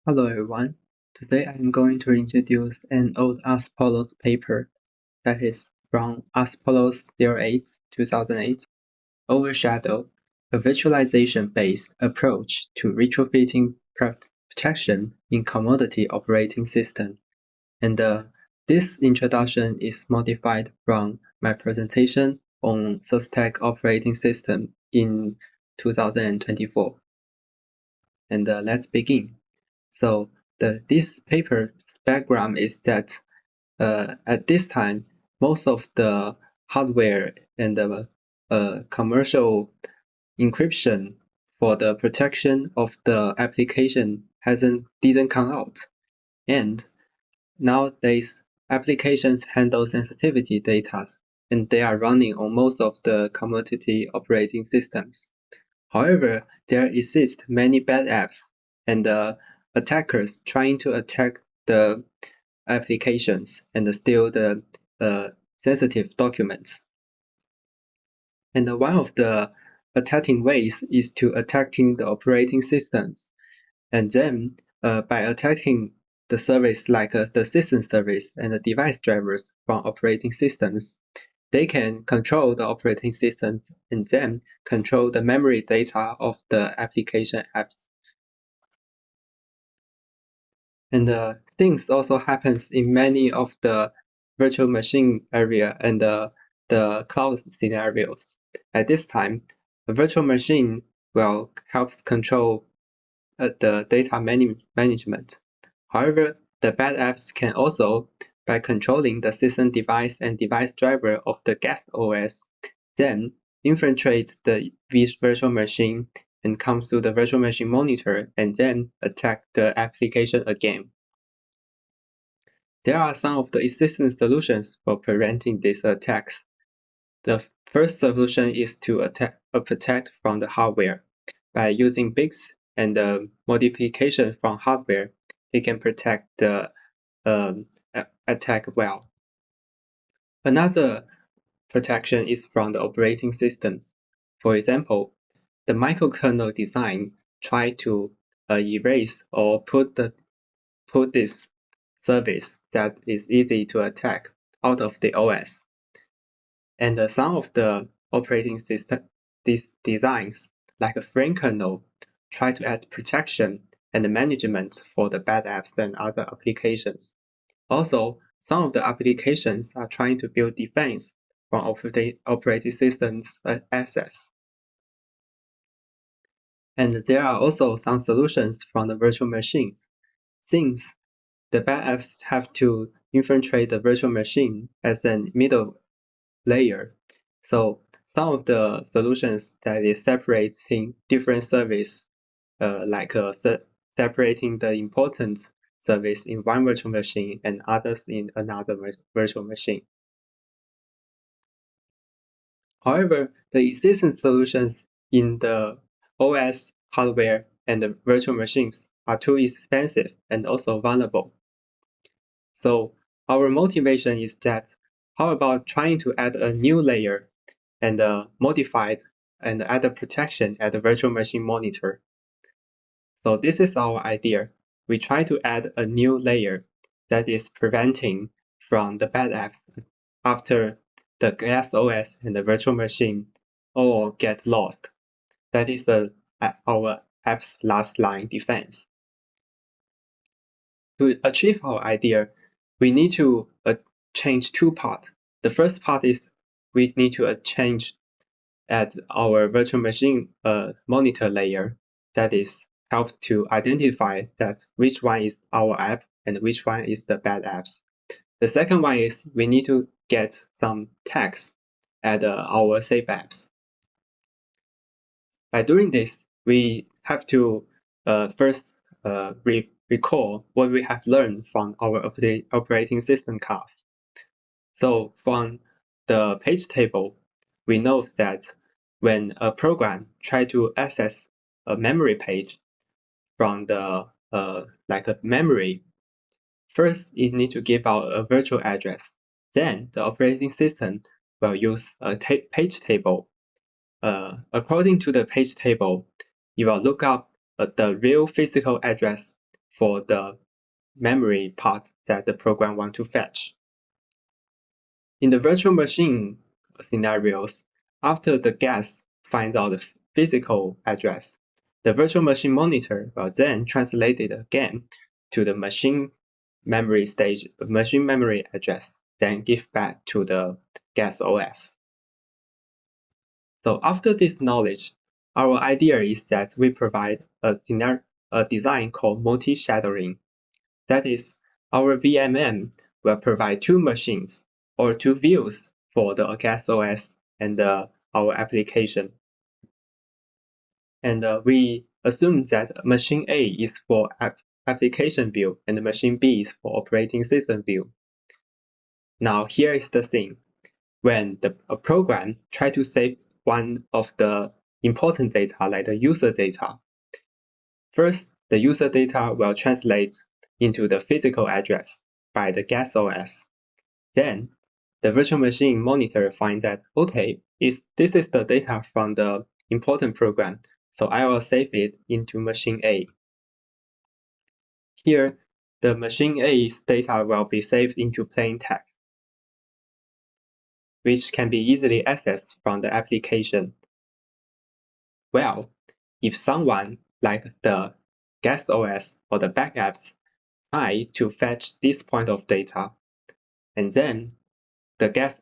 Hello everyone. Today I'm going to introduce an old ASPLOS paper that is from ASPLOS08 2008 Overshadow, a virtualization-based approach to retrofitting protection in commodity operating system. And this introduction is modified from my presentation on SUSTech operating system in 2024. And let's begin. So this paper's background is that at this time, most of the hardware and the commercial encryption for the protection of the application didn't come out. And nowadays, applications handle sensitivity data, and they are running on most of the commodity operating systems. However, there exist many bad apps and attackers trying to attack the applications and steal the sensitive documents. And one of the attacking ways is to attacking the operating systems. And then by attacking the service like the system service and the device drivers from operating systems, they can control the operating systems and then control the memory data of the application apps. And things also happens in many of the virtual machine area and the cloud scenarios. At this time, a virtual machine will helps control the data management. However, the bad apps can also, by controlling the system device and device driver of the guest OS, then infiltrate the virtual machine and comes to the virtual machine monitor and then attack the application again. There are some of the existing solutions for preventing these attacks. The first solution is to protect from the hardware. By using bits and modification from hardware, it can protect the attack well. Another protection is from the operating systems. For example, the microkernel design try to erase or put this service that is easy to attack out of the OS. And some of the operating system designs, like a frame kernel, try to add protection and management for the bad apps and other applications. Also, some of the applications are trying to build defense from operating systems access. And there are also some solutions from the virtual machines. Since the bad apps have to infiltrate the virtual machine as a middle layer, so some of the solutions that is separating different service, separating the important service in one virtual machine and others in another virtual machine. However, the existing solutions in the OS hardware and the virtual machines are too expensive and also vulnerable. So our motivation is that how about trying to add a new layer and modified and add a protection at the virtual machine monitor. So this is our idea. We try to add a new layer that is preventing from the bad app after the guest OS and the virtual machine all get lost. That is our app's last line defense. To achieve our idea, we need to change two parts. The first part is we need to change at our virtual machine monitor layer, that is help to identify that which one is our app and which one is the bad apps. The second one is we need to get some tags at our safe apps. By doing this, we have to first recall what we have learned from our operating system class. So from the page table, we know that when a program tries to access a memory page from the like a memory, first it needs to give out a virtual address. Then the operating system will use a page table. According to the page table, you will look up the real physical address for the memory part that the program wants to fetch. In the virtual machine scenarios, after the guest finds out the physical address, the virtual machine monitor will then translate it again to the machine memory address, then give back to the guest OS. So after this knowledge, our idea is that we provide a design called multi-shadowing. That is, our VMM will provide two machines or two views for the guest OS and our application. And we assume that machine A is for application view and machine B is for operating system view. Now here is the thing. When a program tries to save one of the important data like the user data, first the user data will translate into the physical address by the guest OS. Then the virtual machine monitor finds that, okay, this is the data from the important program, so I will save it into machine A. Here, the machine A's data will be saved into plain text, which can be easily accessed from the application. Well, if someone, like the guest OS or the backups, try to fetch this point of data, and then the guest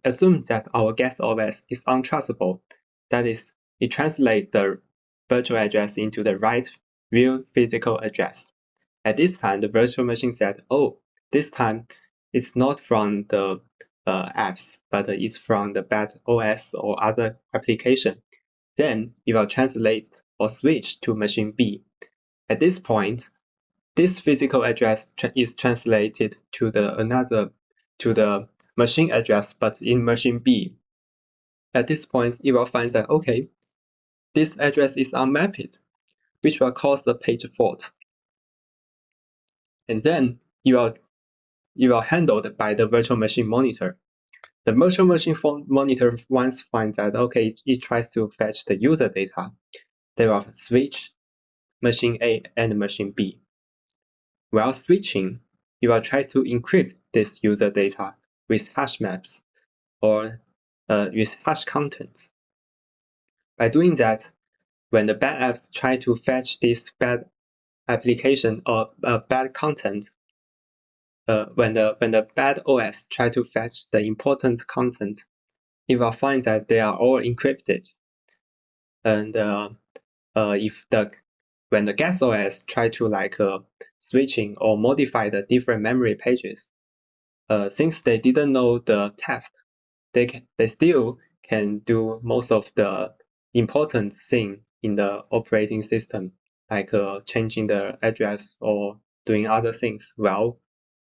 assume that our guest OS is untrustable. That is, it translates the virtual address into the right real physical address. At this time, the virtual machine said, oh, this time it's not from the apps, but it's from the bad OS or other application. Then it will translate or switch to machine B. At this point, this physical address is translated to the machine address, but in machine B. At this point, it will find that, okay, this address is unmapped, which will cause the page fault. And then you will handled by the virtual machine monitor. The virtual machine monitor once finds that, okay, it tries to fetch the user data. They will switch machine A and machine B. While switching, you will try to encrypt this user data with hash maps or with hash contents. By doing that, when the bad apps try to fetch this bad application or bad content, when the bad OS try to fetch the important content, it will find that they are all encrypted. And when the guest OS try to switching or modify the different memory pages, since they didn't know the task, they still can do most of the important thing in the operating system, like changing the address or doing other things well,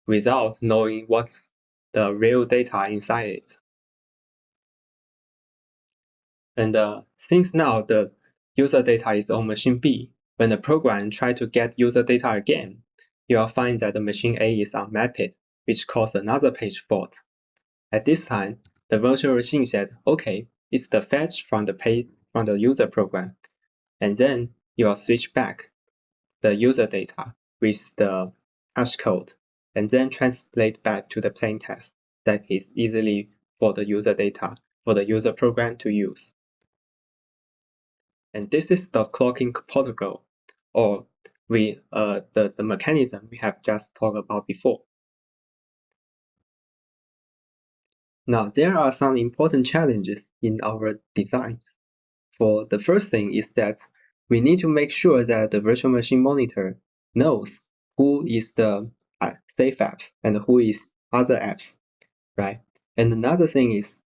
without knowing what's the real data inside it. And since now the user data is on machine B, when the program tries to get user data again, you will find that the machine A is unmapped, which caused another page fault. At this time, the virtual machine said, okay, it's the fetch from the user program. And then you will switch back the user data with the hash code, and then translate back to the plain text that is easily for the user data, for the user program to use. And this is the clocking protocol, or the mechanism we have just talked about before. Now, there are some important challenges in our designs. For the first thing is that we need to make sure that the virtual machine monitor knows who is the safe apps and who is other apps, right? And another thing is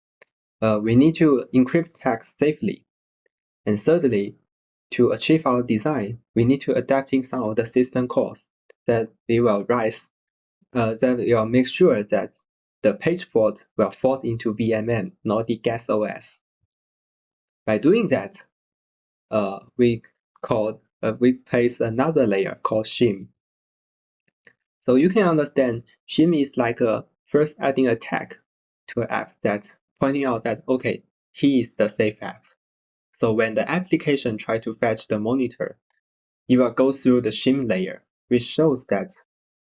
we need to encrypt text safely. And thirdly, to achieve our design, we need to adapting some of the system calls that we will rise, that will make sure that the page fault will fall into VMM, not the guest OS. By doing that, we place another layer called shim. So you can understand shim is like first adding a tag to an app that's pointing out that, okay, he is the safe app. So when the application tries to fetch the monitor, it will go through the shim layer which shows that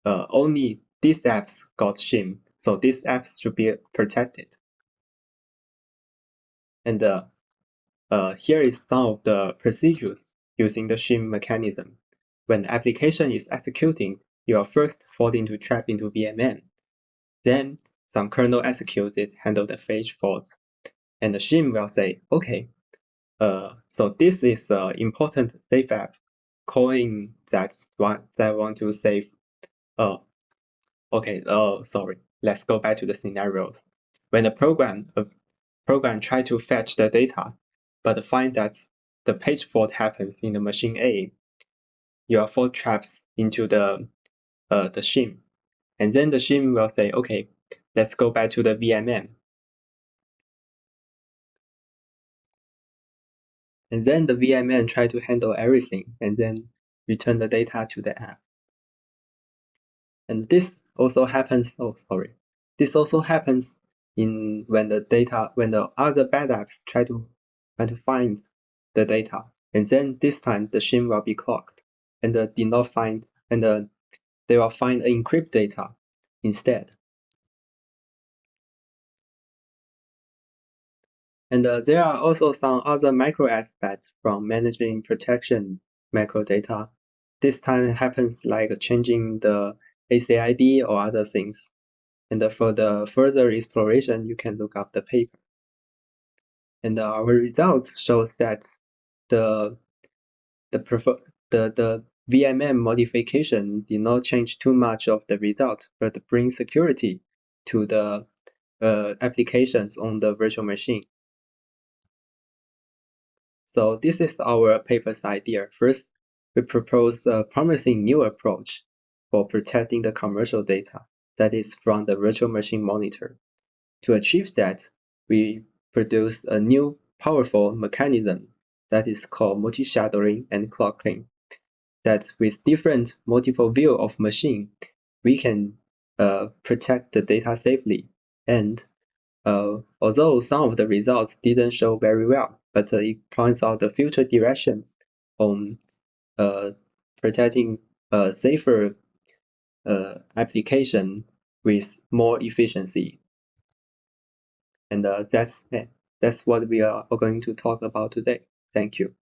only these apps got shim, so these apps should be protected. And here is some of the procedures using the shim mechanism. When the application is executing, you are first forced to trap into VMM. Then some kernel executed handle the fetch faults. And the shim will say, okay, so this is an important safe app calling that want to save. Sorry. Let's go back to the scenarios. When the program try to fetch the data, but find that the page fault happens in the machine A, your fault traps into the shim, and then the shim will say, okay, let's go back to the VMM. And then the VMM try to handle everything and then return the data to the app. And this also happens, this also happens when the other bad apps try to find the data. And then this time the shim will be clocked and did not find, and they will find encrypt data instead. And there are also some other micro aspects from managing protection macro data. This time happens like changing the ACID or other things. And for the further exploration, you can look up the paper. And our results shows that the VMM modification did not change too much of the result, but bring security to the applications on the virtual machine. So this is our paper's idea. First, we propose a promising new approach for protecting the commercial data that is from the virtual machine monitor. To achieve that, we produce a new powerful mechanism that is called multi-shadowing and clocking. That with different multiple view of machine, we can protect the data safely. And although some of the results didn't show very well, but it points out the future directions on protecting a safer application with more efficiency. And that's what we are going to talk about today. Thank you.